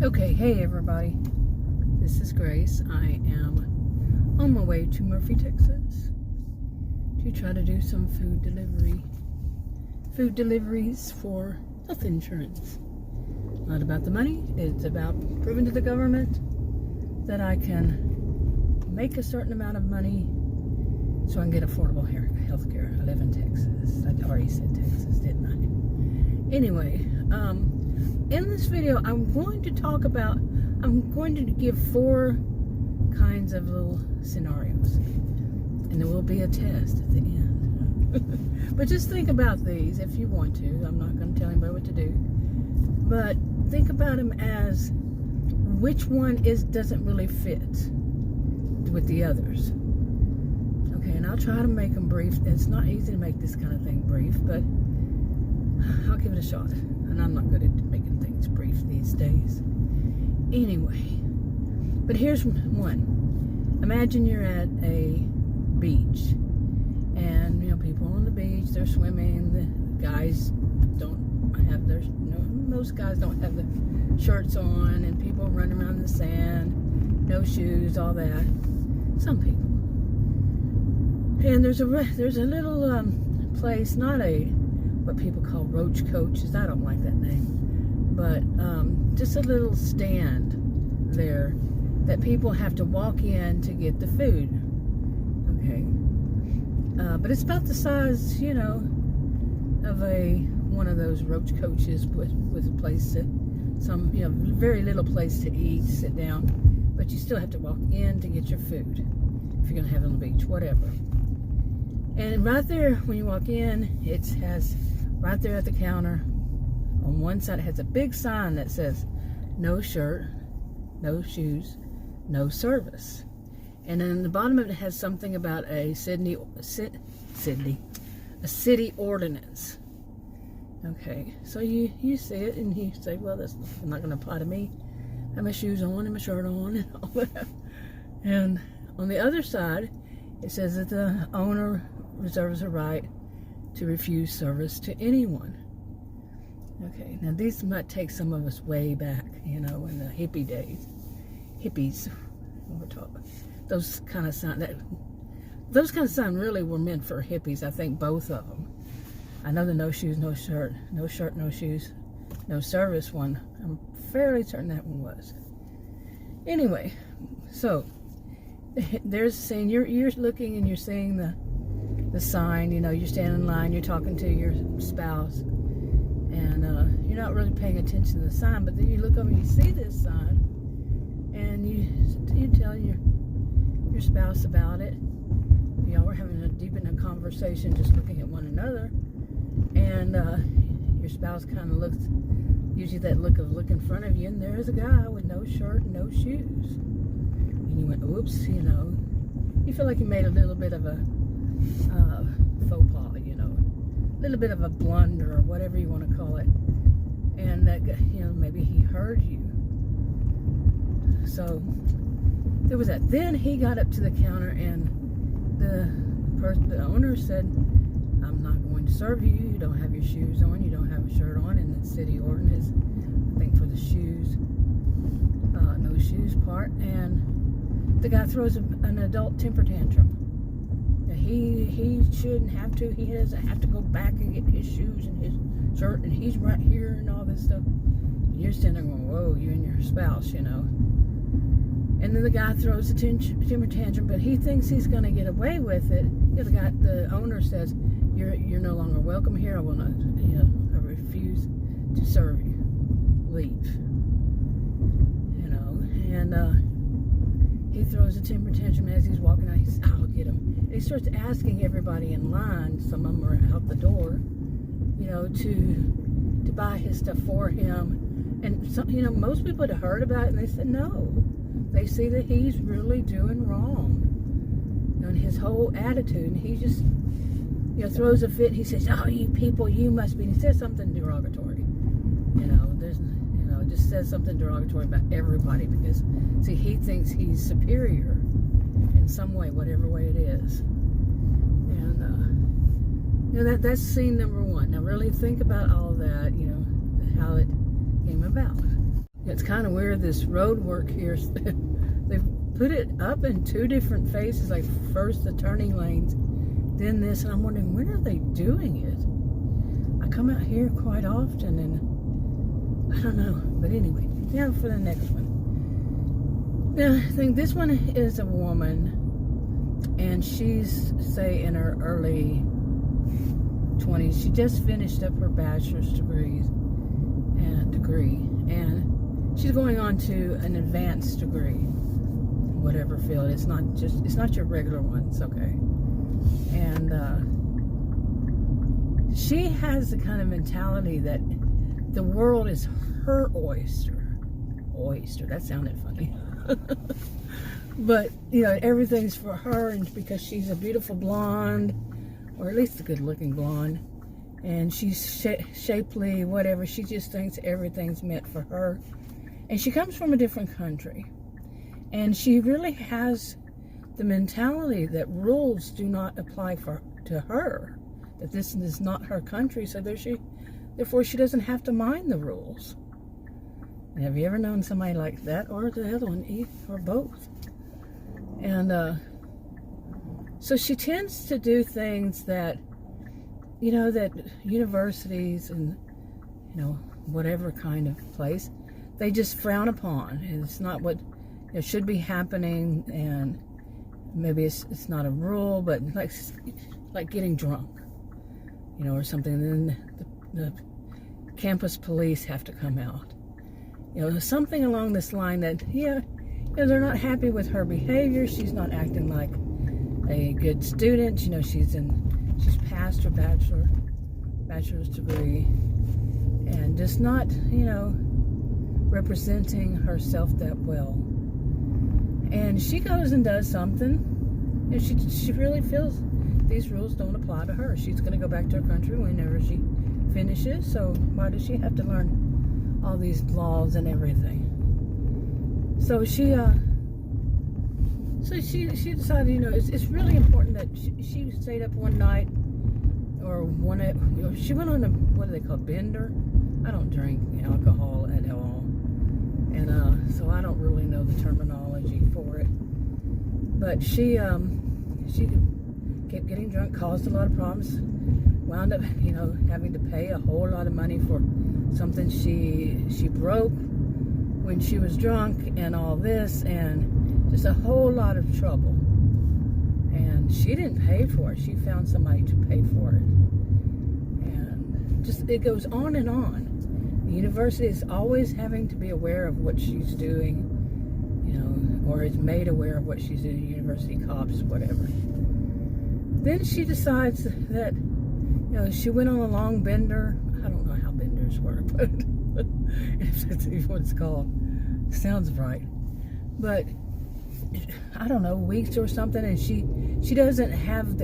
Okay, hey everybody. This is Grace. I am on my way to Murphy, Texas to try to do some food deliveries for health insurance. Not about the money, it's about proving to the government that I can make a certain amount of money so I can get affordable health care. I live in Texas. I already said Texas, didn't I? Anyway, in this video, I'm going to give 4 kinds of little scenarios. And there will be a test at the end. But just think about these if you want to. I'm not going to tell anybody what to do. But think about them as which one doesn't really fit with the others. Okay, and I'll try to make them brief. It's not easy to make this kind of thing brief, but I'll give it a shot. And I'm not good at making things brief these days. Anyway, but here's one. Imagine you're at a beach, and people on the beach, they're swimming. The guys most guys don't have the shirts on, and people run around in the sand, no shoes, all that. Some people. And there's a little place, not what people call roach coaches. I don't like that name, but just a little stand there that people have to walk in to get the food. Okay, but it's about the size, of one of those roach coaches with a place to very little place to eat, sit down, but you still have to walk in to get your food if you're gonna have it on the beach, whatever. And right there, when you walk in, it has right there at the counter, on one side, it has a big sign that says, no shirt, no shoes, no service. And then the bottom of it has something about a city ordinance. Okay, so you see it and you say, well, that's not going to apply to me. I have my shoes on and my shirt on and all that. And on the other side, it says that the owner reserves a right to refuse service to anyone. Okay, now these might take some of us way back, in the hippie days. Hippies, we're talking. Those kind of signs really were meant for hippies, I think, both of them. I know the no shoes, no shirt, no shoes, no service one. I'm fairly certain that one was. Anyway, so there's a scene. You're looking and you're seeing the sign. You're standing in line. You're talking to your spouse, and you're not really paying attention to the sign. But then you look over and you see this sign, and you tell your spouse about it. Y'all were having a deep enough conversation, just looking at one another. And your spouse kind of looks, usually that look in front of you, and there's a guy with no shirt and no shoes. And you went, oops, you feel like you made a little bit of a faux pas, a little bit of a blunder, or whatever you want to call it. And that guy, maybe he heard you. So there was that. Then he got up to the counter, and the owner said, I'm not going to serve you. You don't have your shoes on. You don't have a shirt on. And the city ordinance, I think, for the shoes, no shoes part. And the guy throws an adult temper tantrum. He shouldn't have to. He doesn't have to go back and get his shoes and his shirt, and he's right here and all this stuff. And you're standing there going, whoa, you and your spouse, And then the guy throws a temper tantrum, but he thinks he's going to get away with it. The owner says, "You're no longer welcome here. I will not. I refuse to serve you. Leave." And he throws a temper tantrum as he's walking out. He says, "I'll get him." And he starts asking everybody in line. Some of them are out the door, to buy his stuff for him. And some, most people had heard about it, and they said no. They see that he's really doing wrong, and his whole attitude, and he just, throws a fit. He says, "Oh, you people, you must be." And he says something derogatory, just says something derogatory about everybody because, see, he thinks he's superior in some way, whatever way it is. And that's scene number 1. Now, really think about all that, how it came about. It's kind of weird, this road work here. They've put it up in two different phases, like first the turning lanes, then this, and I'm wondering, when are they doing it? I come out here quite often, and I don't know. But anyway, now for the next one. Now, I think this one is a woman, and she's, say, in her early 20s. She just finished up her bachelor's degree, and she's going on to an advanced degree, whatever field. It's not your regular one. It's okay. And she has the kind of mentality that the world is her oyster. Oyster, that sounded funny. But, you know, everything's for her, and because she's a beautiful blonde, or at least a good-looking blonde, and she's shapely, whatever, she just thinks everything's meant for her. And she comes from a different country, and she really has the mentality that rules do not apply to her, that this is not her country, so therefore she doesn't have to mind the rules. Have you ever known somebody like that, or the other one, or both? And so she tends to do things that, you know, that universities and, you know, whatever kind of place, they just frown upon. And it's not what it should be happening, and maybe it's not a rule, but like getting drunk, you know, or something. And then the campus police have to come out. You know, something along this line that, yeah, you know, they're not happy with her behavior. She's not acting like a good student. You know, she's passed her bachelor's degree, and just not, you know, representing herself that well. And she goes and does something, and she really feels these rules don't apply to her. She's going to go back to her country whenever she finishes, so why does she have to learn all these laws and everything? So she decided, you know, it's really important that she stayed up one night, or you know, she went on a, what do they call, bender? I don't drink alcohol at all, and so I don't really know the terminology for it. But she kept getting drunk, caused a lot of problems, wound up, you know, having to pay a whole lot of money for something she broke when she was drunk, and all this, and just a whole lot of trouble. And she didn't pay for it. She found somebody to pay for it. And just, it goes on and on. The university is always having to be aware of what she's doing, you know, or is made aware of what she's doing, university cops, whatever. Then she decides that, you know, she went on a long bender. I don't know how benders work, but if that's even what it's called. Sounds right. But I don't know, weeks or something, and she doesn't have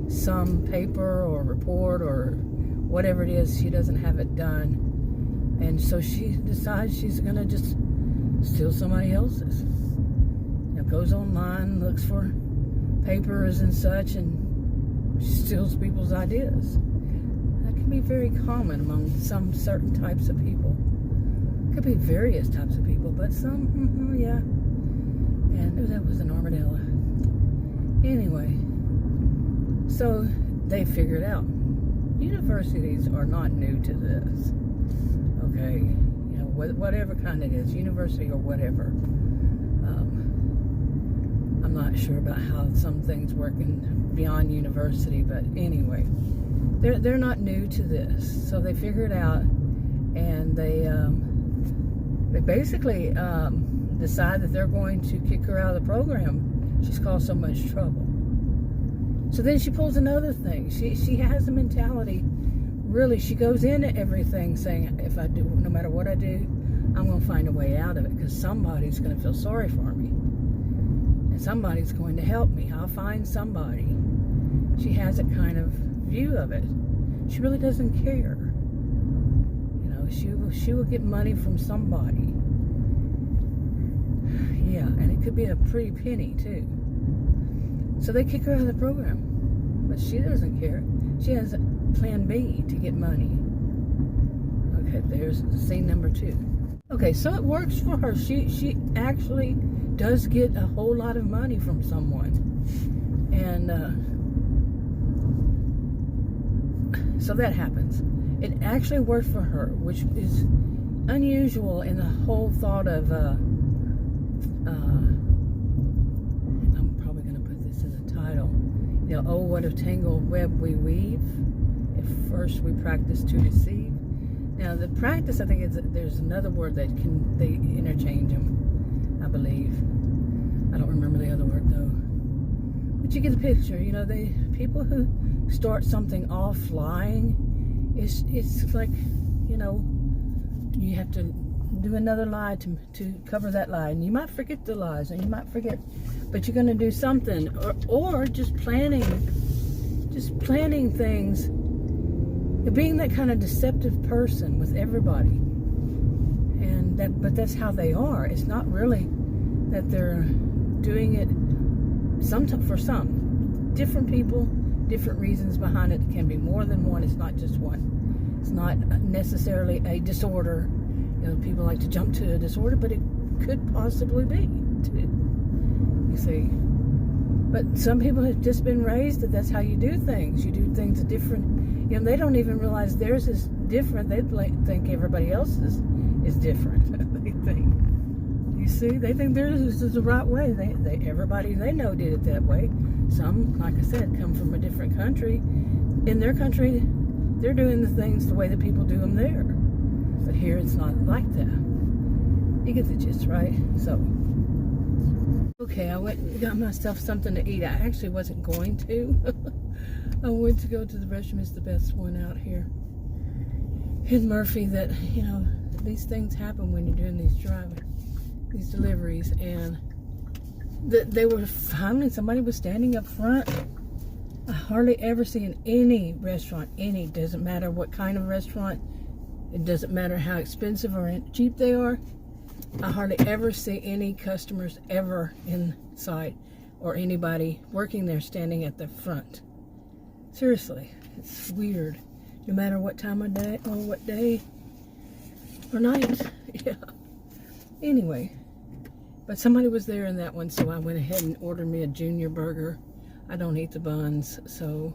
some paper or report or whatever it is. She doesn't have it done, and so she decides she's gonna just steal somebody else's. You know, goes online, looks for papers and such, and she steals people's ideas. That can be very common among some certain types of people. Could be various types of people, but some, yeah. And that was an armadillo. Anyway, so they figured out universities are not new to this. Okay, you know, whatever kind it is, university or whatever. I'm not sure about how some things work beyond university, but anyway, they're not new to this. So they figured out, and they basically decide that they're going to kick her out of the program. She's caused so much trouble. So then she pulls another thing. She has the mentality, really, she goes into everything saying, if I do, no matter what I do, I'm going to find a way out of it, because somebody's going to feel sorry for me. And somebody's going to help me. I'll find somebody. She has a kind of view of it. She really doesn't care. You know, she will get money from somebody. Yeah, and it could be a pretty penny too. So they kick her out of the program, but she doesn't care. She has a plan B to get money. Okay, there's scene number 2. Okay, so it works for her. She actually does get a whole lot of money from someone. And so that happens. It actually worked for her, which is unusual in the whole thought of, I'm probably going to put this in the title, you know, oh, what a tangled web we weave. At first we practice to deceive. Now the practice, I think there's another word that they interchange them, I believe. I don't remember the other word though. But you get the picture, you know, people who start something off lying, it's like, you know, you have to do another lie to cover that lie, and you might forget the lies, and you might forget, but you're going to do something, or just planning things. You're being that kind of deceptive person with everybody, but that's how they are. It's not really that they're doing it. For some different people, different reasons behind it. It can be more than one. It's not just one. It's not necessarily a disorder. You know, people like to jump to a disorder, but it could possibly be too. You see, but some people have just been raised that that's how you do things. You do things different. You know, they don't even realize theirs is different. They think everybody else's is different. They think. You see, they think theirs is the right way. Everybody they know did it that way. Some, like I said, come from a different country. In their country, they're doing the things the way that people do them there. But here, it's not like that. You get the gist, right? So, okay, I went and got myself something to eat. I actually wasn't going to. I went to go to the restroom. It's the best one out here in Murphy. That, you know, these things happen when you're doing these deliveries, and they were finally, somebody was standing up front. I hardly ever see in any restaurant, doesn't matter what kind of restaurant, it doesn't matter how expensive or cheap they are, I hardly ever see any customers ever inside, or anybody working there standing at the front. Seriously, it's weird. No matter what time of day, or what day or night. Yeah. Anyway, but somebody was there in that one, so I went ahead and ordered me a junior burger. I don't eat the buns, so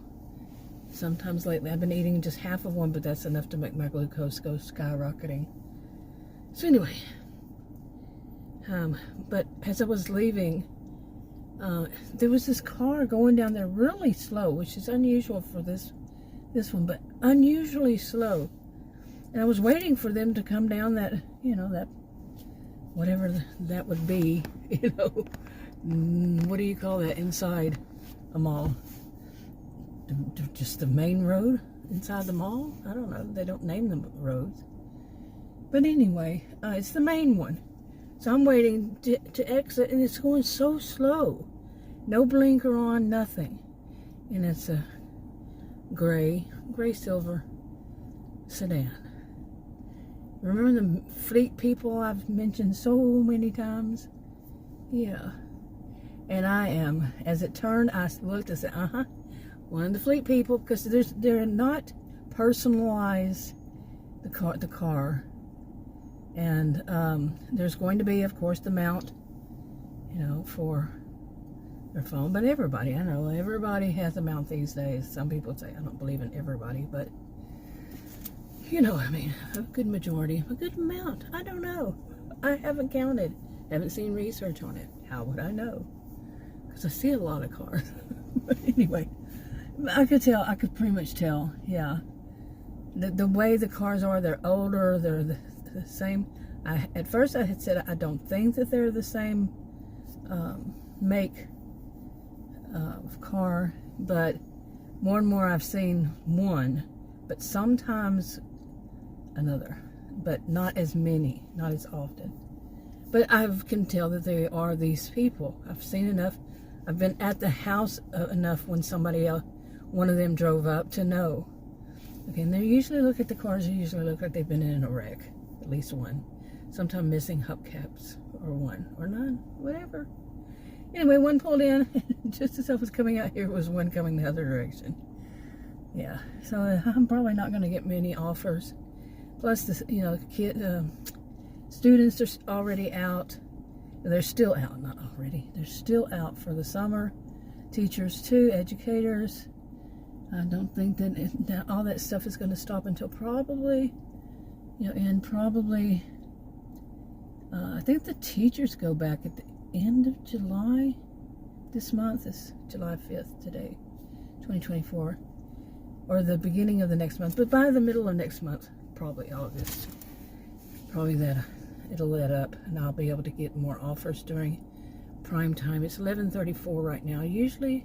sometimes lately I've been eating just half of one, but that's enough to make my glucose go skyrocketing. So anyway, but as I was leaving, there was this car going down there really slow, which is unusual for this one, but unusually slow. And I was waiting for them to come down that, you know, that whatever that would be, you know, what do you call that inside a mall? Just the main road inside the mall? I don't know. They don't name them roads. But anyway, it's the main one. So I'm waiting to exit, and it's going so slow. No blinker on, nothing. And it's a gray silver sedan. Remember the fleet people I've mentioned so many times? Yeah. And I am. As it turned, I looked and said, one of the fleet people, because they're not personalized, the car. And there's going to be, of course, the mount, you know, for their phone. But everybody, I know, everybody has a mount these days. Some people say, I don't believe in everybody, but you know what I mean. A good majority, a good amount. I don't know. I haven't counted. Haven't seen research on it. How would I know? Because I see a lot of cars. But anyway, I could pretty much tell, yeah. The way the cars are, they're older, they're the same. At first I had said I don't think that they're the same make of car, but more and more I've seen one, but sometimes another, but not as many, not as often. But I can tell that they are these people. I've seen enough. I've been at the house enough when somebody else, one of them drove up to know. Okay, and they usually look at the cars, they usually look like they've been in a wreck. At least one. Sometimes missing hubcaps, or one, or none, whatever. Anyway, one pulled in, just as I was coming out here, was one coming the other direction. Yeah, so I'm probably not going to get many offers. Plus, students are already out. They're still out, not already. They're still out for the summer. Teachers too, educators. I don't think that all that stuff is going to stop until probably, I think the teachers go back at the end of July. This month is July 5th today, 2024. Or the beginning of the next month. But by the middle of next month, probably August. Probably that it'll let up and I'll be able to get more offers during prime time. It's 11:34 right now. Usually,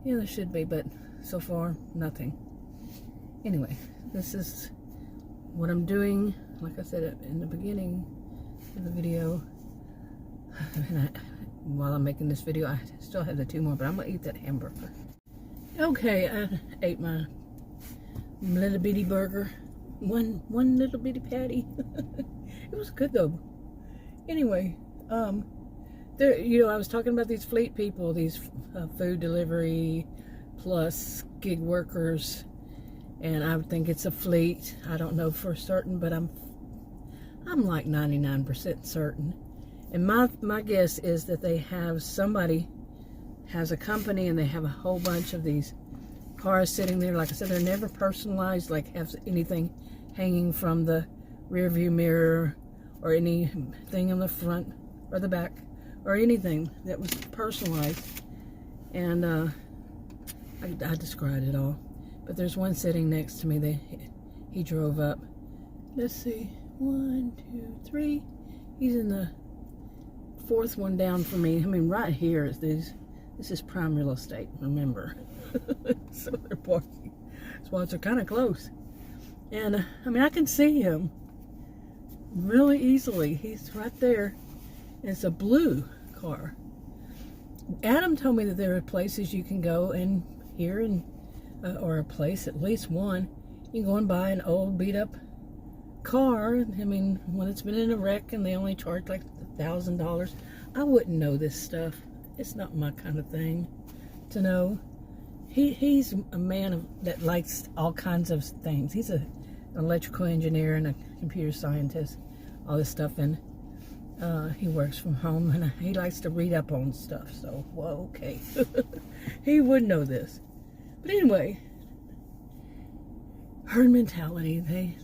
there should be, but so far, nothing. Anyway, this is what I'm doing. Like I said in the beginning of the video. And while I'm making this video, I still have the 2 more, but I'm going to eat that hamburger. Okay, I ate my little bitty burger. One little bitty patty. It was good though. Anyway, there, I was talking about these fleet people, these food delivery plus gig workers, and I would think it's a fleet. I don't know for certain, but I'm like 99% certain. And my guess is that they have somebody has a company and they have a whole bunch of these cars sitting there. Like I said, they're never personalized, like have anything hanging from the rear view mirror or anything on the front or the back or anything that was personalized. And I described it all. But there's one sitting next to me. He drove up. Let's see, 1, 2, 3. He's in the 4th one down from me. I mean, right here is these. This is prime real estate, remember. So they're parking spots are kind of close. And, I mean, I can see him really easily. He's right there. And it's a blue car. Adam told me that there are places you can go and here, or a place, at least one, you can go and buy an old beat-up car. I mean, when it's been in a wreck and they only charge like $1,000. I wouldn't know this stuff. It's not my kind of thing to know. He's a man that likes all kinds of things. He's an electrical engineer and a computer scientist, all this stuff, and he works from home, and he likes to read up on stuff. So, well, okay, he would know this. But anyway, herd mentality. They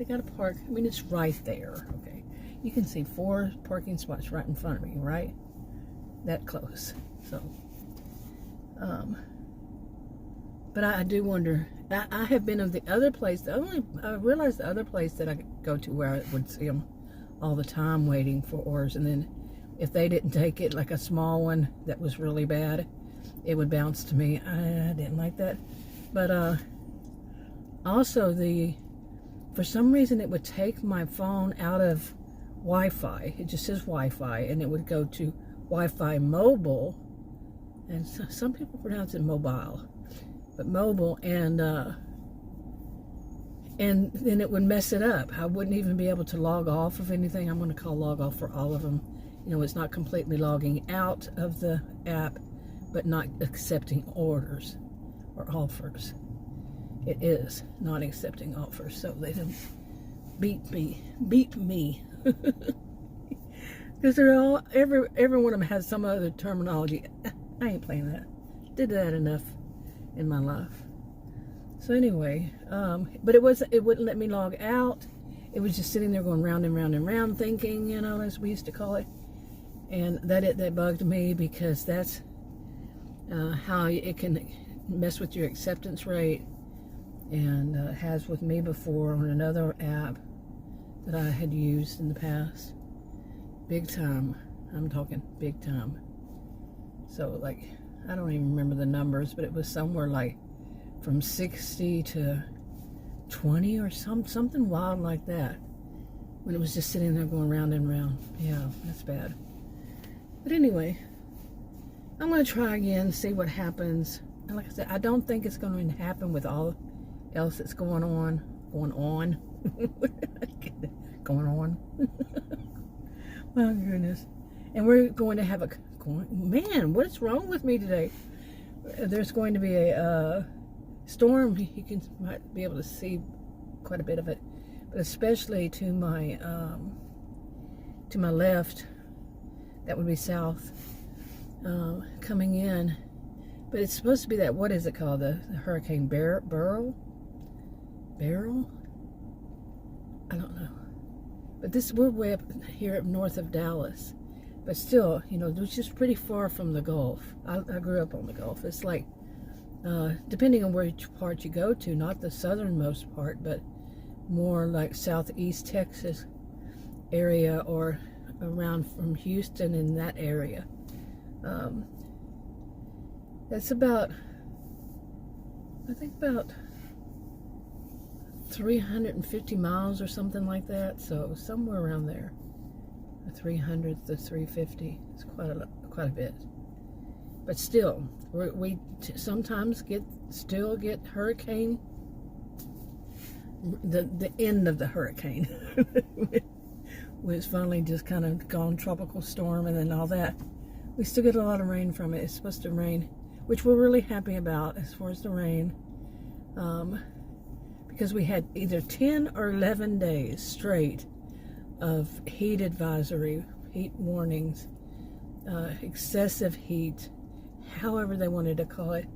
got to park. I mean, it's right there. Okay, you can see 4 parking spots right in front of me. Right. That close. So, but I do wonder. I have been of the other place. I realized the other place that I go to where I would see them all the time waiting for orders, and then if they didn't take it, like a small one that was really bad, it would bounce to me. I didn't like that. But also for some reason it would take my phone out of Wi-Fi. It just says Wi-Fi, and it would go to Wi-Fi mobile, and some people pronounce it mobile, but mobile, and then it would mess it up. I wouldn't even be able to log off of anything. I'm going to call log off for all of them. It's not completely logging out of the app, but not accepting orders or offers. It is not accepting offers, so they didn't beat me. Because they're all, every one of them has some other terminology. I ain't playing that. Did that enough in my life. So anyway, but it wouldn't let me log out. It was just sitting there going round and round and round, thinking, as we used to call it. And that bugged me, because that's how it can mess with your acceptance rate, and has with me before on another app that I had used in the past. Big time. I'm talking big time. So, like, I don't even remember the numbers, but it was somewhere like from 60 to 20 or something wild like that, when it was just sitting there going round and round. Yeah, that's bad. But anyway, I'm going to try again, see what happens. And like I said, I don't think it's going to happen with all else that's going on. My goodness. And we're going to have man, what's wrong with me today? There's going to be a storm. You might be able to see quite a bit of it. but especially to my left, that would be south, coming in. But it's supposed to be that, what is it called, the Hurricane Beryl? I don't know. But we're way up here up north of Dallas. But still, you know, it's just pretty far from the Gulf. I grew up on the Gulf. It's like, depending on which part you go to, not the southernmost part, but more like southeast Texas area, or around from Houston in that area. That's about, I think about 350 miles or something like that. So somewhere around there, 300 to 350. It's quite a bit. But still, we sometimes still get hurricane. The end of the hurricane, when it's finally just kind of gone tropical storm and then all that. We still get a lot of rain from it. It's supposed to rain, which we're really happy about as far as the rain, because we had either 10 or 11 days straight of heat advisory, heat warnings, excessive heat, however they wanted to call it,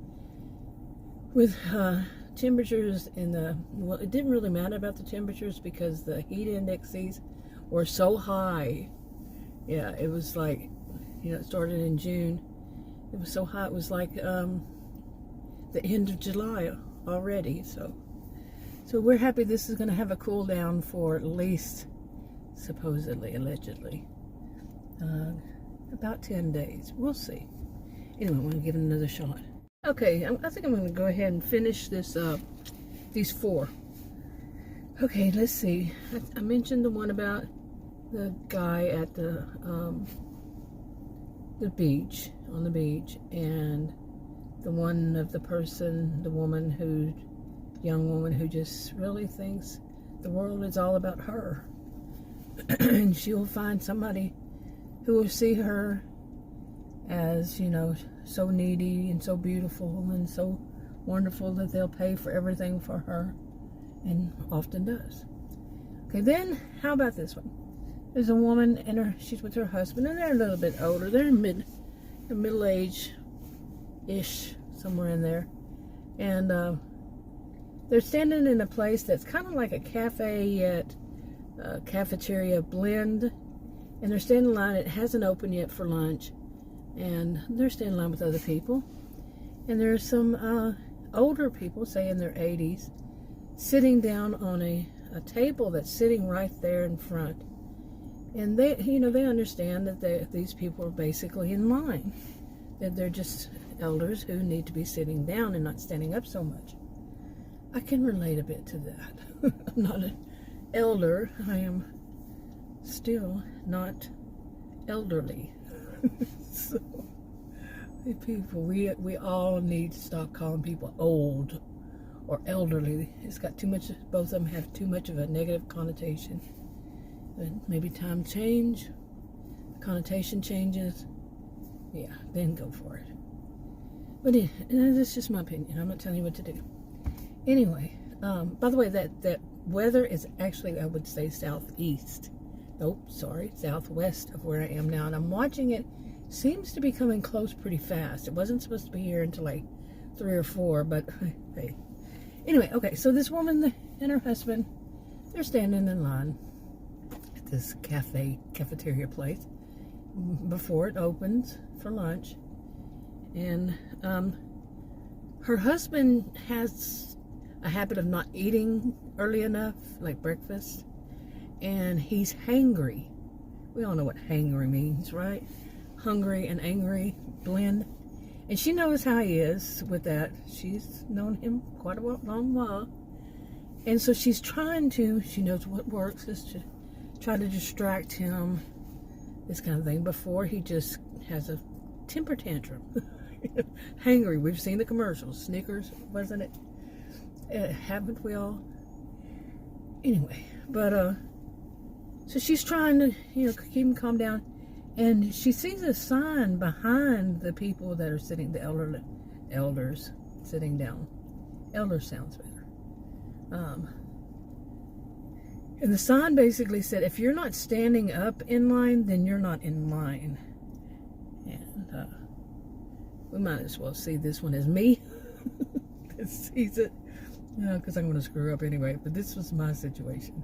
with temperatures well, it didn't really matter about the temperatures because the heat indexes were so high. Yeah, it was like, you know, it started in June. It was so hot, it was like the end of July already. So we're happy this is going to have a cool down for at least, supposedly, allegedly, about 10 days. We'll see. Anyway, I'm going to give it another shot. Okay, I think I'm going to go ahead and finish this, these 4. Okay, let's see. I mentioned the one about the guy at the beach, on the beach, and the one of the young woman who just really thinks the world is all about her. And she will find somebody who will see her as, you know, so needy and so beautiful and so wonderful that they'll pay for everything for her, and often does. Okay, then how about this one? There's a woman and she's with her husband, and they're a little bit older. They're middle age-ish, somewhere in there, and they're standing in a place that's kind of like a cafe yet cafeteria blend, and they're standing in line. It hasn't opened yet for lunch, and they're standing in line with other people, and there's some older people, say in their 80s, sitting down on a table that's sitting right there in front, and they, you know, they understand that these people are basically in line, that they're just elders who need to be sitting down and not standing up so much. I can relate a bit to that. I'm not an elder. I am still not elderly. So, people, we all need to stop calling people old or elderly. It's got too much. Both of them have too much of a negative connotation. And maybe time change, connotation changes. Yeah, then go for it. But yeah, that's just my opinion. I'm not telling you what to do. Anyway, by the way, that weather is actually, I would say, southeast. Nope, sorry, southwest of where I am now. And I'm watching it. Seems to be coming close pretty fast. It wasn't supposed to be here until like 3 or 4, but hey. Anyway, okay, so this woman and her husband, they're standing in line at this cafeteria place before it opens for lunch. And her husband has a habit of not eating early enough, like breakfast, and he's hangry. We all know what hangry means, right? Hungry and angry blend. And she knows how he is with that. She's known him quite a long while. And so she knows what works is to try to distract him, this kind of thing, before he just has a temper tantrum. Hangry, we've seen the commercials. Snickers, wasn't it? Haven't we all? Anyway, but so she's trying to, keep him calm down, and she sees a sign behind the people that are sitting, the elders sitting down. Elder sounds better. And the sign basically said, if you're not standing up in line, then you're not in line. And we might as well see this one as me. That sees it. Because I'm going to screw up anyway. But this was my situation.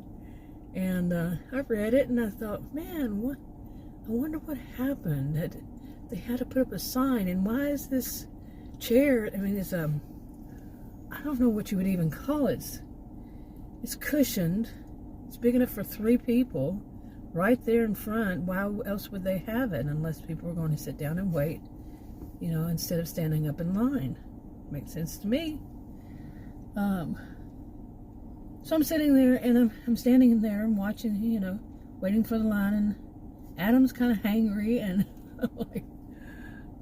And I read it and I thought, man, what? I wonder what happened. That they had to put up a sign. And why is this chair? I mean, it's I don't know what you would even call it. It's cushioned. It's big enough for 3 people right there in front. Why else would they have it unless people were going to sit down and wait, you know, instead of standing up in line? Makes sense to me. So I'm sitting there and I'm standing there and watching, you know, waiting for the line, and Adam's kind of hangry, and I'm like,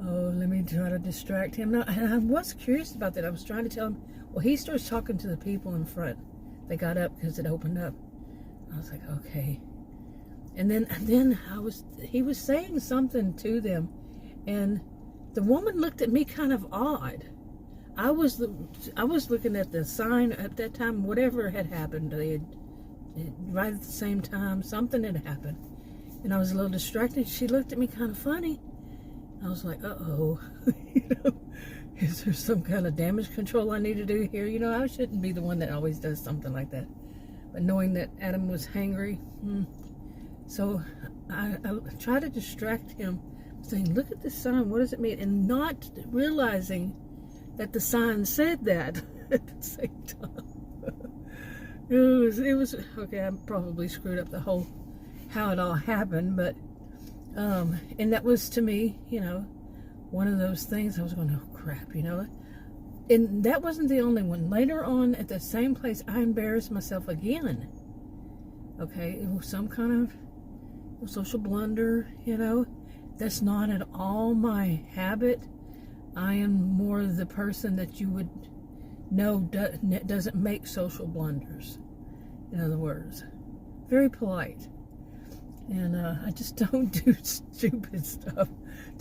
oh, let me try to distract him. Now, and I was curious about that. I was trying to tell him, well, he starts talking to the people in front. They got up because it opened up. I was like, okay. And then he was saying something to them, and the woman looked at me kind of odd. I was looking at the sign at that time. Whatever had happened, right at the same time, something had happened, and I was a little distracted. She looked at me kind of funny. I was like, uh-oh, you know, is there some kind of damage control I need to do here? You know, I shouldn't be the one that always does something like that. But knowing that Adam was hangry, so I tried to distract him, saying, look at this sign, what does it mean? And not realizing that the sign said that at the same time. It was okay, I probably screwed up the whole, how it all happened, but, and that was, to me, you know, one of those things I was going, oh crap, you know. And that wasn't the only one. Later on, at the same place, I embarrassed myself again. Okay, it was some kind of social blunder, you know. That's not at all my habit. I am more the person that you would know doesn't make social blunders. In other words, very polite. And I just don't do stupid stuff.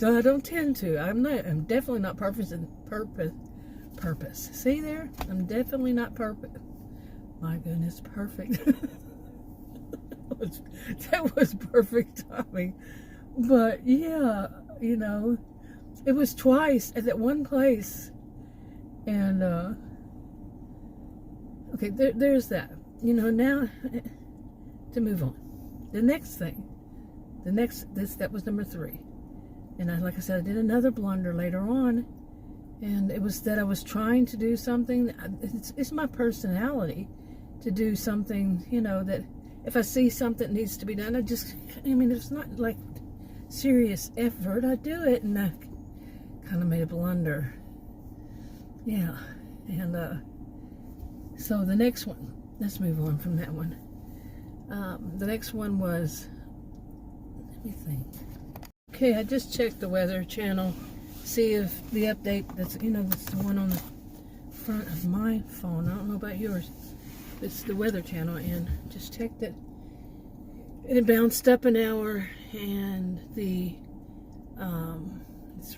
I don't tend to. I'm definitely not purpose. See there? I'm definitely not perfect. My goodness, perfect. That was perfect timing. But yeah, you know, it was twice at that one place. And okay, there's that. You know, now to move on. The next thing. That was number 3. And like I said, I did another blunder later on. And it was that I was trying to do something. It's my personality to do something, you know, that if I see something that needs to be done, I mean, it's not like serious effort. I do it, and I kind of made a blunder. Yeah. And so the next one, let's move on from that one. The next one was, let me think. Okay, I just checked the Weather Channel. See if the update that's the one on the front of my phone. I don't know about yours. It's the Weather Channel, and just checked it. And it bounced up an hour, and it's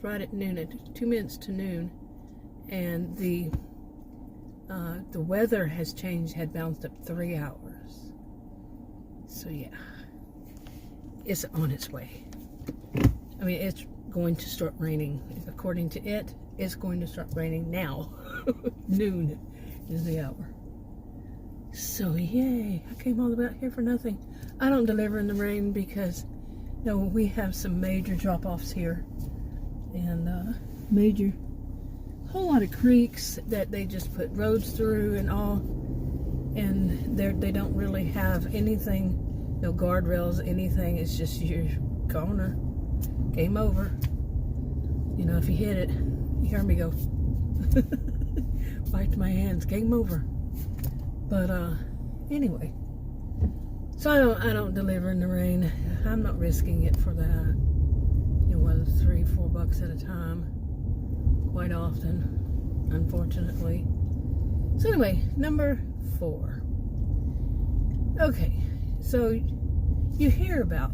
right at noon, at 2 minutes to noon, and the weather has changed, had bounced up 3 hours. So yeah, it's on its way. I mean, it's going to start raining. According to it, it's going to start raining now. Noon is the hour. So yay, I came all the way out here for nothing. I don't deliver in the rain because, no, we have some major drop-offs here. And whole lot of creeks that they just put roads through and all. And they don't really have anything, no guardrails, anything. It's just your corner. Game over. You know, if you hit it, you hear me go. Wiped my hands. Game over. But anyway, so I don't deliver in the rain. I'm not risking it for that. You know, whether $3-4 at a time. Quite often, unfortunately. So anyway, number 4. Okay, so you hear about,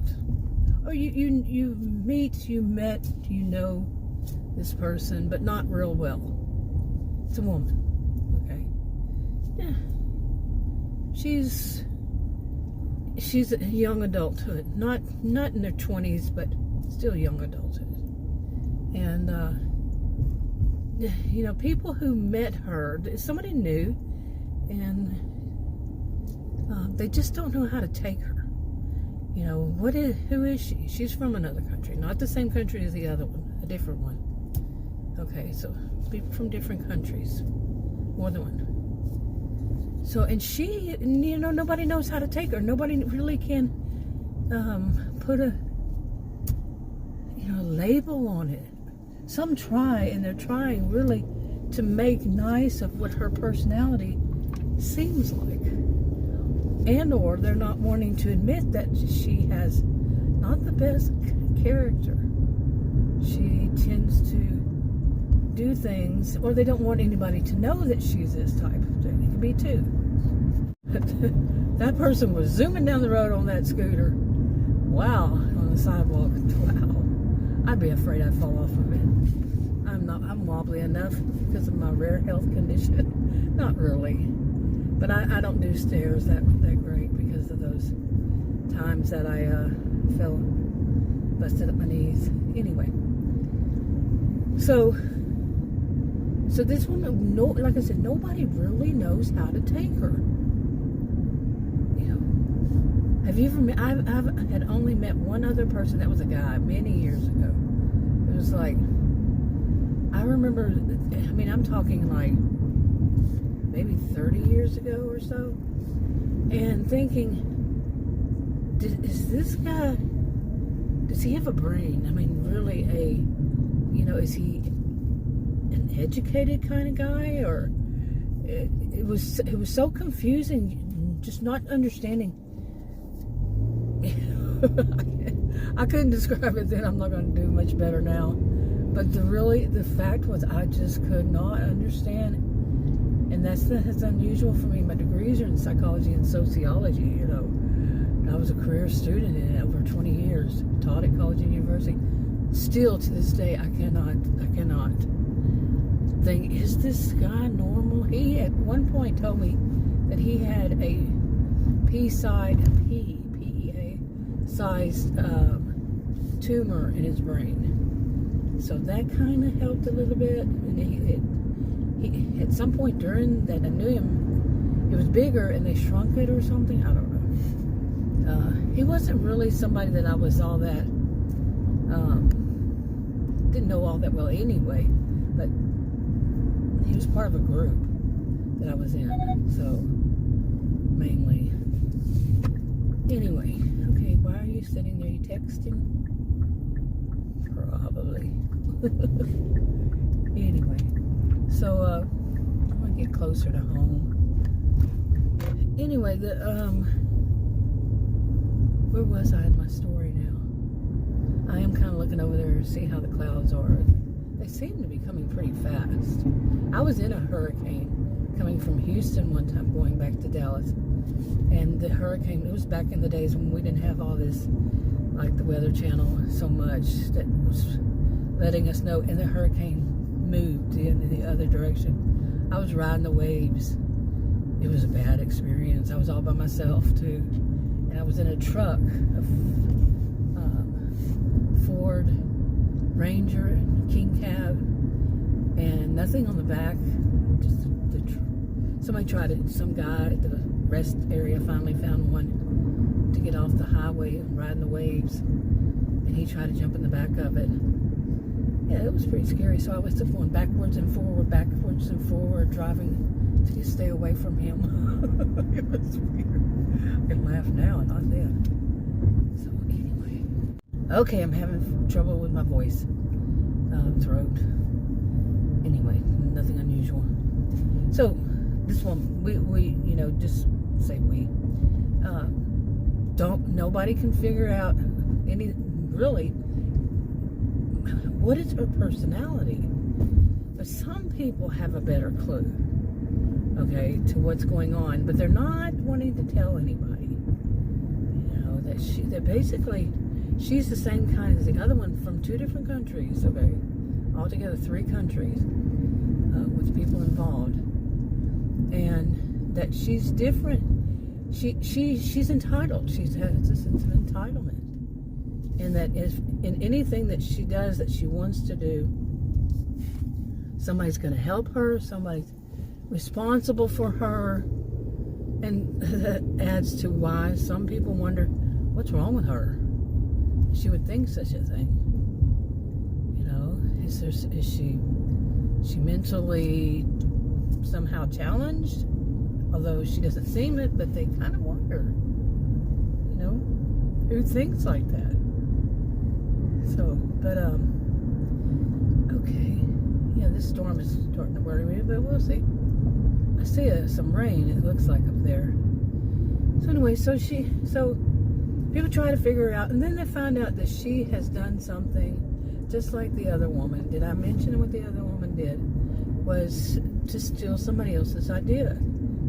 or you met, you know this person, but not real well. It's a woman, okay? Yeah. She's she's a young adulthood, not in their 20s, but still young adulthood. And you know, people who met her, somebody new, and they just don't know how to take her. You know, who is she? She's from another country, not the same country as the other one, a different one. Okay, so people from different countries, more than one. So, and she, you know, nobody knows how to take her. Nobody really can put a, you know, label on it. Some try, and they're trying really to make nice of what her personality seems like. And or they're not wanting to admit that she has not the best character. She tends to do things, or they don't want anybody to know that she's this type of thing. It can be too. That person was zooming down the road on that scooter. Wow, on the sidewalk. Wow. I'd be afraid I'd fall off of it. I'm wobbly enough because of my rare health condition. Not really. But I don't do stairs that great because of those times that I fell, busted up my knees. Anyway. So this woman, like I said, nobody really knows how to take her. You know, have you ever met? I had only met one other person. That was a guy many years ago. It was like, I remember. I mean, I'm talking like maybe 30 years ago or so, and thinking, is this guy? Does he have a brain? I mean, really you know, is he an educated kind of guy, or it was so confusing, just not understanding. I couldn't describe it then. I'm not going to do much better now, but the fact was I just could not understand, and that's unusual for me. My degrees are in psychology and sociology. You know, I was a career student in it over 20 years, taught at college and university. Still to this day, I cannot think, is this guy normal? He at one point told me that he had a PEA sized tumor in his brain. So that kind of helped a little bit. And he at some point during that, I knew him, it was bigger and they shrunk it or something. I don't know. He wasn't really somebody that I was all that, didn't know all that well anyway, but he was part of a group that I was in, so mainly. Anyway, okay, why are you sitting there? You texting? Probably. Anyway, so I'm gonna get closer to home. Anyway, where was I in my story now? I am kind of looking over there to see how the clouds are. They seem to be coming pretty fast. I was in a hurricane coming from Houston one time, going back to Dallas. And the hurricane, it was back in the days when we didn't have all this, like the Weather Channel, so much that was letting us know. And the hurricane moved in the other direction. I was riding the waves. It was a bad experience. I was all by myself too. And I was in a truck, a Ford Ranger, King Cab, and nothing on the back. Just somebody tried it. Some guy at the rest area finally found one to get off the highway and riding the waves, and he tried to jump in the back of it. Yeah, it was pretty scary. So I was just going backwards and forward, driving to stay away from him. It was weird. I can laugh now and not then. So anyway, okay, I'm having trouble with my voice, throat. Anyway, nothing unusual. So this one, we you know, just say we. Nobody can figure out really what is her personality. But some people have a better clue, okay, to what's going on, but they're not wanting to tell anybody. You know, that basically she's the same kind as the other one from two different countries, okay, altogether 3 countries, with people involved, and that she's different. she's entitled. She has this sense of entitlement. And that if in anything that she does that she wants to do, somebody's going to help her, somebody's responsible for her. And that adds to why some people wonder, what's wrong with her? She would think such a thing. You know, is she mentally somehow challenged? Although she doesn't seem it, but they kind of wonder, you know, who thinks like that? So, but, okay. Yeah, this storm is starting to worry me, but we'll see. I see some rain, it looks like up there. So anyway, so people try to figure out, and then they find out that she has done something just like the other woman. Did I mention what the other woman did? Was to steal somebody else's idea.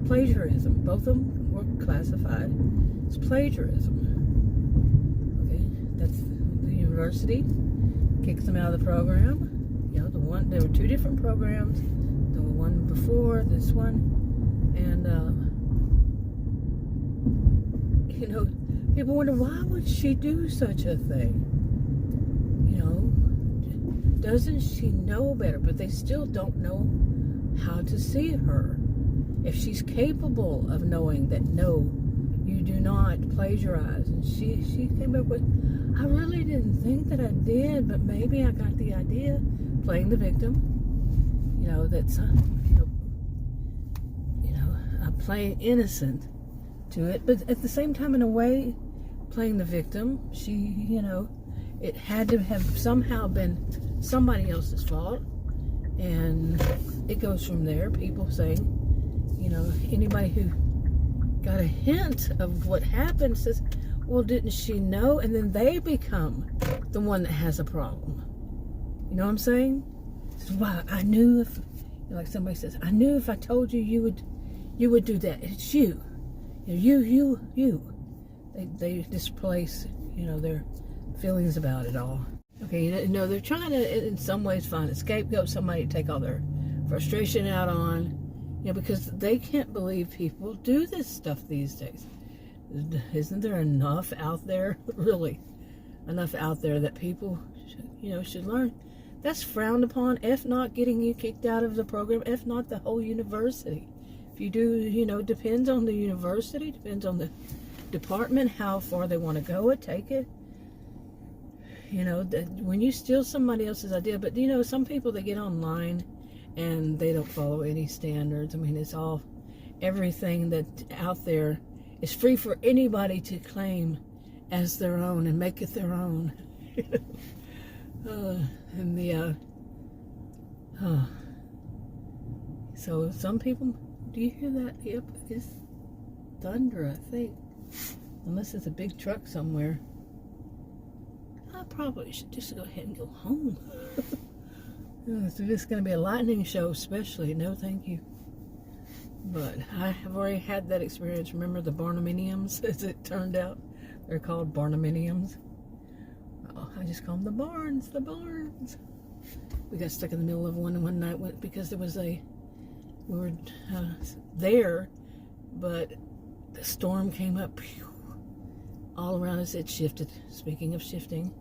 Plagiarism. Both of them were classified as plagiarism. Okay, that's the university kicks them out of the program. You know, there were two different programs. The one before this one, and you know, people wonder, why would she do such a thing? You know, doesn't she know better? But they still don't know how to see her. If she's capable of knowing that, no, you do not plagiarize. And she came up with, I really didn't think that I did, but maybe I got the idea. Playing the victim. You know, that's, I'm playing innocent to it. But at the same time, in a way, playing the victim, she, you know, it had to have somehow been somebody else's fault. And it goes from there. People saying, you know, anybody who got a hint of what happened says, well, didn't she know? And then they become the one that has a problem. You know what I'm saying? Says, wow, I knew if, like somebody says, I knew if I told you, you would do that. It's you. You. They displace, you know, their feelings about it all. Okay, you know, they're trying to, in some ways, find a scapegoat, somebody to take all their frustration out on, you know, because they can't believe people do this stuff these days. Isn't there enough out there, really, enough out there that people, you know, should learn? That's frowned upon, if not getting you kicked out of the program, if not the whole university. If you do, you know, depends on the university, depends on the department, how far they want to go and take it. You know, when you steal somebody else's idea, but, you know, some people, they get online and they don't follow any standards. I mean, it's all, everything that out there is free for anybody to claim as their own and make it their own. So some people, do you hear that? Yep, it's thunder, I think. Unless it's a big truck somewhere. I probably should just go ahead and go home. So this is going to be a lightning show, especially. No, thank you. But I have already had that experience. Remember the Barnuminiums, as it turned out? They're called Barnuminiums. Oh, I just call them the Barns. We got stuck in the middle of one night because there was we were there, but the storm came up all around us. It shifted. Speaking of shifting,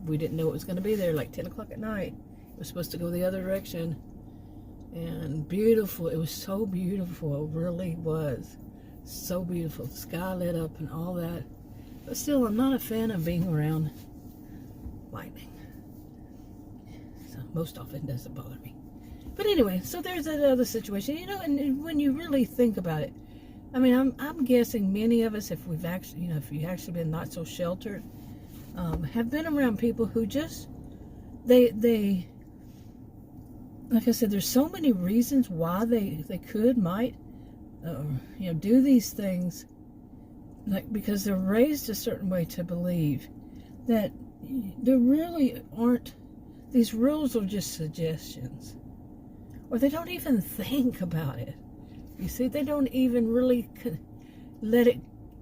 we didn't know it was going to be there like 10 o'clock at night. It was supposed to go the other direction. And beautiful. It was so beautiful. It really was. So beautiful. The sky lit up and all that. But still, I'm not a fan of being around lightning. So most often it doesn't bother me. But anyway, so there's that other situation. You know, and when you really think about it, I mean, I'm guessing many of us, if we've actually, you know, if you've actually been not so sheltered, have been around people who just, they like I said, there's so many reasons why they might, you know, do these things, like because they're raised a certain way to believe that there really aren't, these rules are just suggestions, or they don't even think about it. You see, they don't even really let it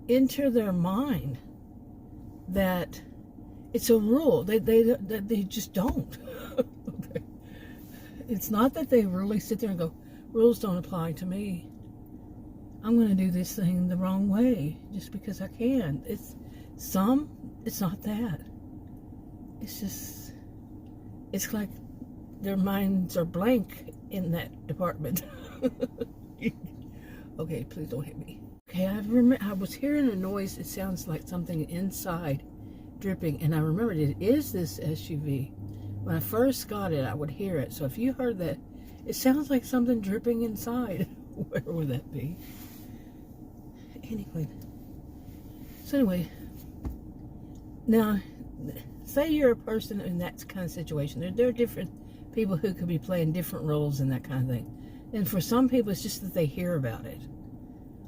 enter their mind that it's a rule. They just don't. It's not that they really sit there and go, rules don't apply to me. I'm going to do this thing the wrong way just because I can. It's not that. It's just, it's like their minds are blank in that department. Okay, please don't hit me. Okay, I was hearing a noise. It sounds like something inside dripping, and I remembered it is this SUV. When I first got it, I would hear it. So if you heard that, it sounds like something dripping inside. Where would that be? Anyway, now, say you're a person in that kind of situation. There are different people who could be playing different roles in that kind of thing. And for some people, it's just that they hear about it.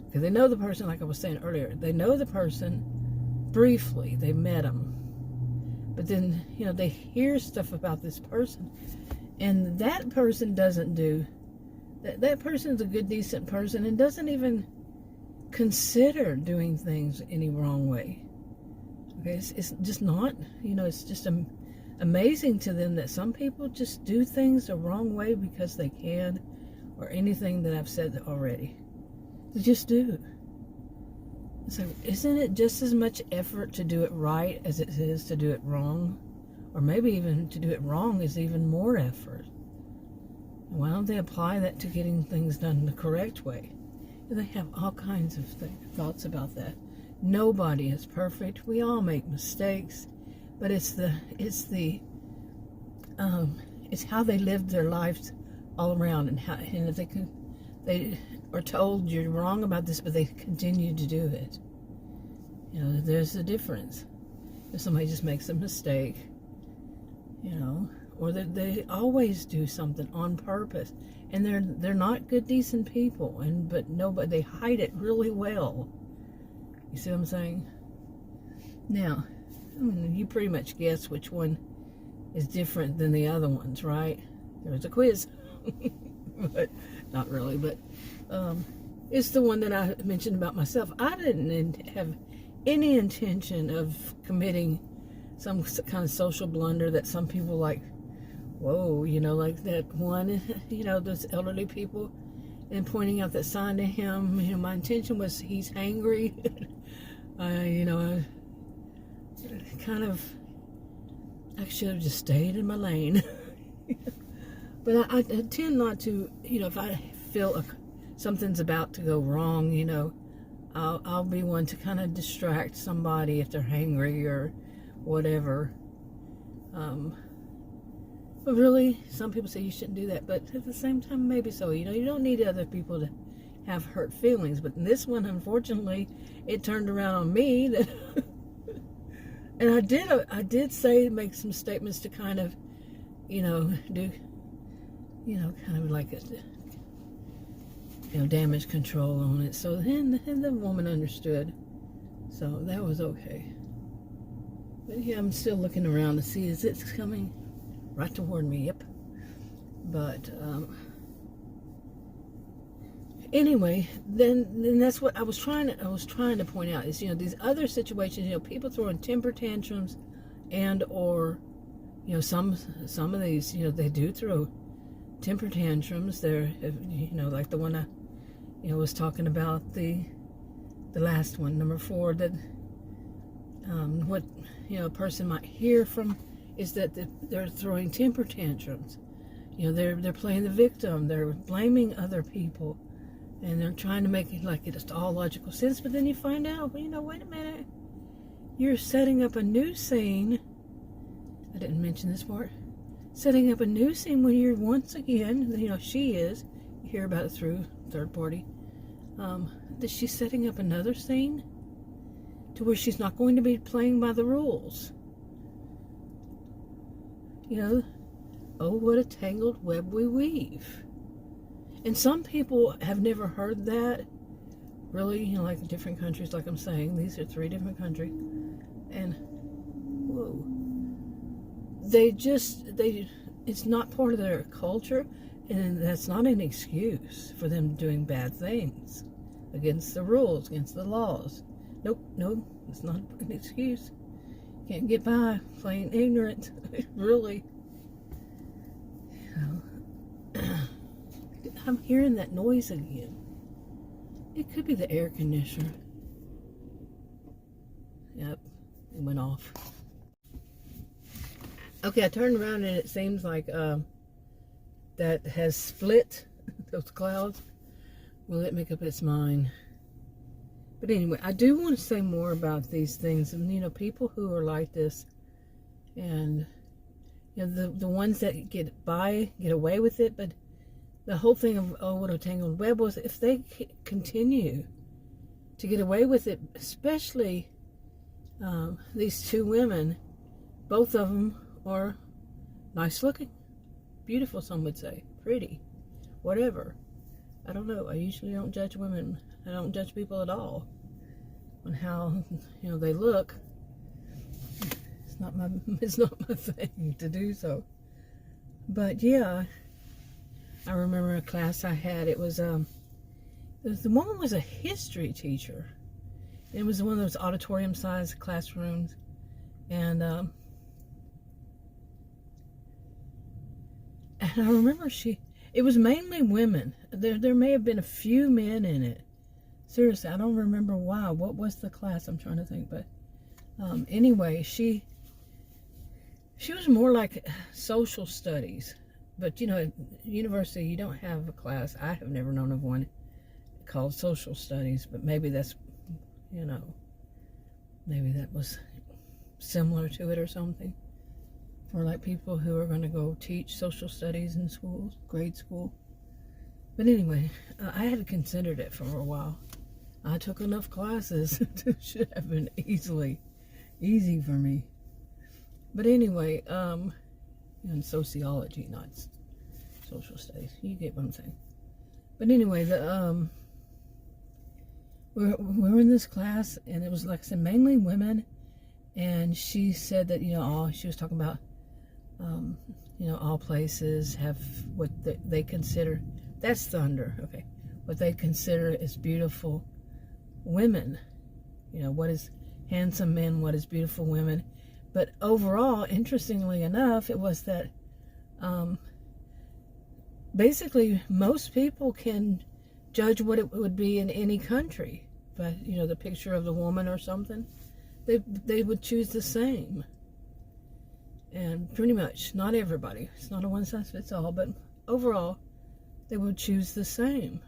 Because they know the person, like I was saying earlier. They know the person briefly. They met them. But then, they hear stuff about this person. And that person doesn't do... That person's a good, decent person and doesn't even consider doing things any wrong way. Okay, it's just not, it's just amazing to them that some people just do things the wrong way because they can, or anything that I've said already. They just do. It's like, isn't it just as much effort to do it right as it is to do it wrong? Or maybe even to do it wrong is even more effort. Why don't they apply that to getting things done the correct way? They have all kinds of thoughts about that. Nobody is perfect. We all make mistakes, but it's how they live their lives all around, and if they are told you're wrong about this, but they continue to do it. There's a difference. If somebody just makes a mistake, or that they always do something on purpose, and they're not good, decent people, but they hide it really well. You see what I'm saying? Now, you pretty much guess which one is different than the other ones, right? There's a quiz, but not really. But it's the one that I mentioned about myself. I didn't have any intention of committing some kind of social blunder that some people like. Whoa, like that one, those elderly people, and pointing out that sign to him. My intention was he's hangry. I should have just stayed in my lane. But I tend not to, if I feel something's about to go wrong, I'll be one to kind of distract somebody if they're hangry or whatever. But really, some people say you shouldn't do that, but at the same time, maybe so. You don't need other people to have hurt feelings. But in this one, unfortunately, it turned around on me. And I did make some statements to kind of, do, kind of like damage control on it. So then the woman understood. So that was okay. But yeah, I'm still looking around to see, is it coming right toward me? Yep. But anyway, then that's what I was trying to point out is, these other situations, people throwing temper tantrums, and or some of these, they do throw temper tantrums. They're like the one I was talking about, the last one, number 4, that what a person might hear from is that they're throwing temper tantrums. They're playing the victim. They're blaming other people, and they're trying to make it like it's all logical sense. But then you find out, wait a minute, you're setting up a new scene. I didn't mention this part. Setting up a new scene when you're once again, she is. You hear about it through third party. That she's setting up another scene to where she's not going to be playing by the rules. Oh, what a tangled web we weave. And some people have never heard that. Really, like different countries, like I'm saying. These are 3 different countries. And, whoa. It's not part of their culture. And that's not an excuse for them doing bad things. Against the rules, against the laws. Nope, it's not an excuse. Can't get by playing ignorant. Really. I'm hearing that noise again. It could be the air conditioner. Yep, it went off. Okay, I turned around and it seems like that has split those clouds. Will it make up its mind? But anyway, I do want to say more about these things. And, you know, people who are like this, and, you know, the ones that get away with it. But the whole thing of, oh, what a tangled web was, if they continue to get away with it, especially these two women, both of them are nice looking, beautiful, some would say, pretty, whatever. I don't know. I usually don't judge women. I don't judge people at all on how, you know, they look. It's not my thing to do so. But yeah, I remember a class I had. It was the woman was a history teacher. It was one of those auditorium-sized classrooms, and I remember it was mainly women. There may have been a few men in it. Seriously, I don't remember why. What was the class? I'm trying to think. But anyway, she was more like social studies. But, you know, at university, you don't have a class. I have never known of one called social studies. But maybe that's, you know, maybe that was similar to it or something. For like people who are going to go teach social studies in schools, grade school. But anyway, I had considered it for a while. I took enough classes. It should have been easy for me. But anyway, in sociology, not social studies. You get what I'm saying. But anyway, we were in this class, and it was, like I said, mainly women. And she said that, you know, she was talking about, you know, all places have what they consider, that's thunder, okay, what they consider as beautiful women. You know, what is handsome men, what is beautiful women. But overall, interestingly enough, it was that basically most people can judge what it would be in any country. But, you know, the picture of the woman or something, they would choose the same. And pretty much, not everybody. It's not a one-size-fits-all, but overall, they would choose the same.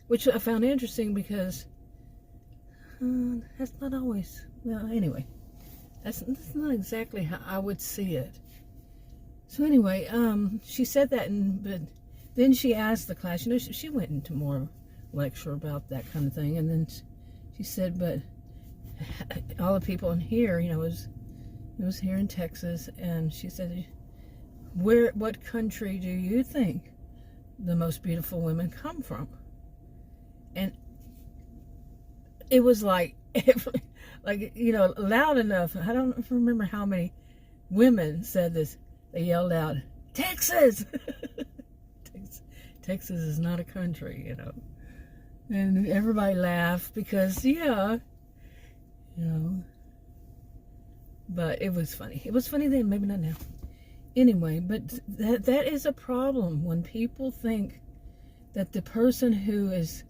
Which I found interesting because that's not always, well, anyway. That's not exactly how I would see it. So anyway, she said that, but then she asked the class, you know, she went into more lecture about that kind of thing, and then she said, but all the people in here, you know, it was here in Texas, and she said, what country do you think the most beautiful women come from? And it was like, like, you know, loud enough. I don't remember how many women said this. They yelled out, Texas! Texas is not a country, you know. And everybody laughed because, yeah, you know. But it was funny. It was funny then, maybe not now. Anyway, but that is a problem when people think that the person who is,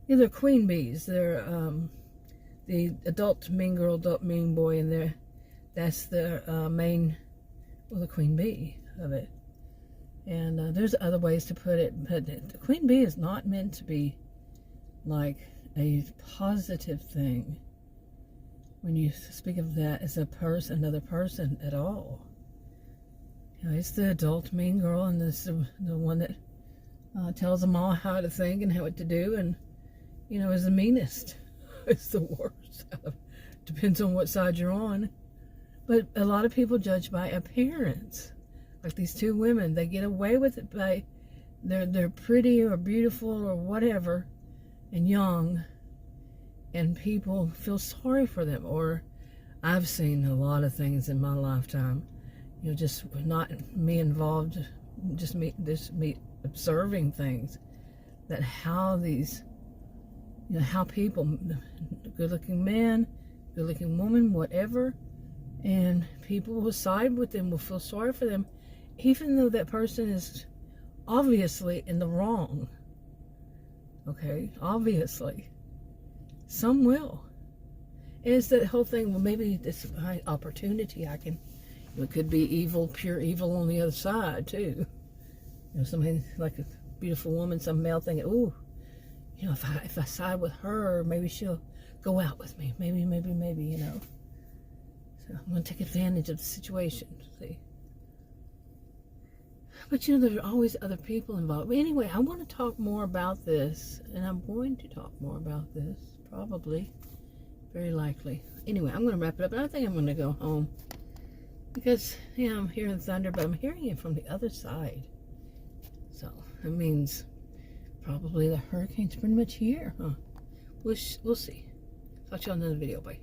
they're queen bees. They're the adult mean girl, adult mean boy, and that's the main, well, the queen bee of it. And there's other ways to put it, but the queen bee is not meant to be like a positive thing when you speak of that as another person at all. You know, it's the adult mean girl, and this the one that tells them all how to think and what to do, and, you know, is the meanest. It's the worst. Depends on what side you're on. But a lot of people judge by appearance. Like these two women, they get away with it by they're pretty or beautiful or whatever, and young, and people feel sorry for them. Or I've seen a lot of things in my lifetime, you know, just not me involved, just me observing things, that how these, you know, how people, good-looking man, good-looking woman, whatever, and people will side with them, will feel sorry for them, even though that person is obviously in the wrong. Okay, obviously. Some will. And it's that whole thing, well, maybe this is my opportunity. It could be evil, pure evil on the other side, too. Something like a beautiful woman, some male thinking, ooh, if I side with her, maybe she'll go out with me. Maybe, So I'm going to take advantage of the situation, see. But, there are always other people involved. But anyway, I want to talk more about this, and I'm going to talk more about this, probably, very likely. Anyway, I'm going to wrap it up, and I think I'm going to go home. Because, I'm hearing thunder, but I'm hearing it from the other side. So, that means probably the hurricane's pretty much here, huh? We'll see. Talk to you on another video. Bye.